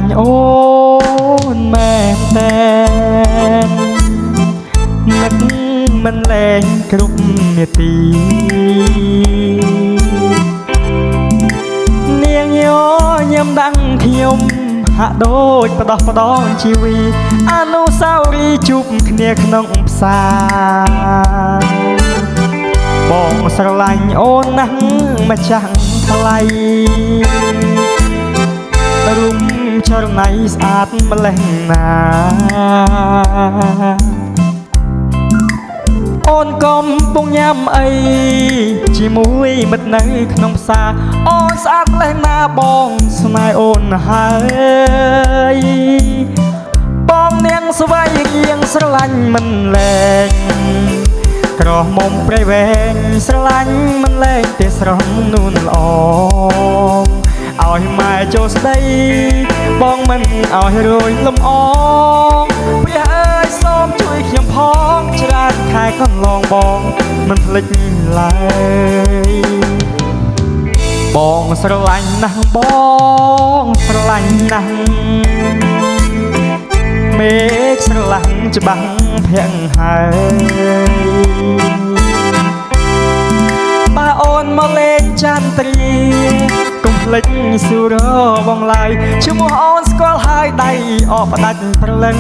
ញ់អូនមែនតែននឹកមិនលែងគ្រប់នាទីនាងយោញ៉ាំដាំងខ្ញុំហាក់ដូចផ្ដោះផ្ដងជីវីអនុស្សាវរីយ៍ជួបគ្នាក្នុងផ្សារបងស្រឡាញ់អូនណាស់ម្ចាស់ថ្លៃរូបចរណៃស្អាតម្លេះណាអូនកុំពងញ៉ាំអីជាមួយមិត្តនៅក្នុងផ្សារអូនស្អាតម្លេះណាបងស្នេហ៍អូនហើយបងនាងស្វ័យរៀងស្រឡាញ់មិនលែងក្រមុំព្រៃវែងស្រឡាញ់មិនលែងទេស្រស់នួនល្អឲ្យម៉ែចូលស្ដីបងមិនឲ្យរួយលំអងព្រះអើយសូមជួយខ្ញុំផងច្រើនខែកន្លងបងមិនភ្លេចឡើយបងស្រឡាញ់ណាស់បងស្រឡាញ់ណាស់មេឃស្រឡាញ់ច្បាស់ភាំងហើយបើអូនមកលេងចន្ទ្រាកុំភ្លេចសួរបងឡើយឈ្មោះអូនស្គាល់ហើយដៃអបផ្ដាច់ព្រលឹង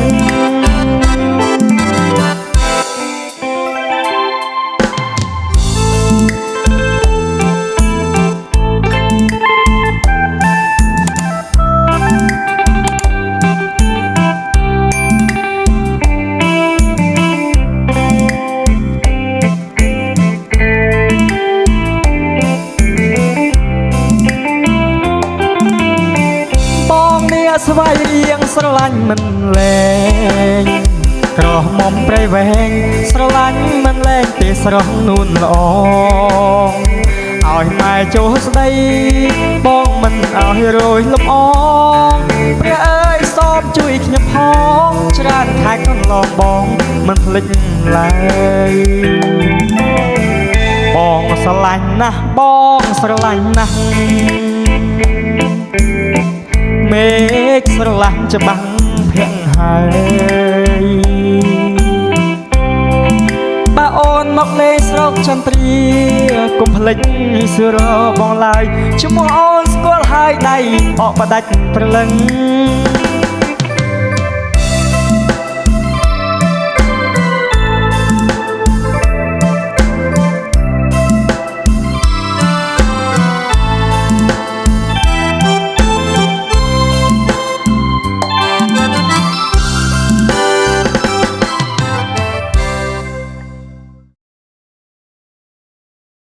ស្វ័យរៀងស្រឡាញ់មិនលែងក្រមុំព្រៃវែងស្រឡាញ់មិនលែងទេស្រស់នួនល្អឲ្យម៉ែចូលស្ដីបងមិនឲ្យរយលំអងព្រះអើយសូមជួយខ្ញុំផងច្រើនខែកន្លងបងមិនភ្លេចឡើយបងស្រឡាញ់ណាស់បងស្រឡាញ់ណាស់មេឃស្រឡាញ់ច្បាស់ភាំងហើយបើអូនមកលេងស្រុកចន្ទ្រាកុំភ្លេចសួរបងឡើយឈ្មោះអូនស្គាល់ហើយដៃអបផ្ដាច់ព្រលឹង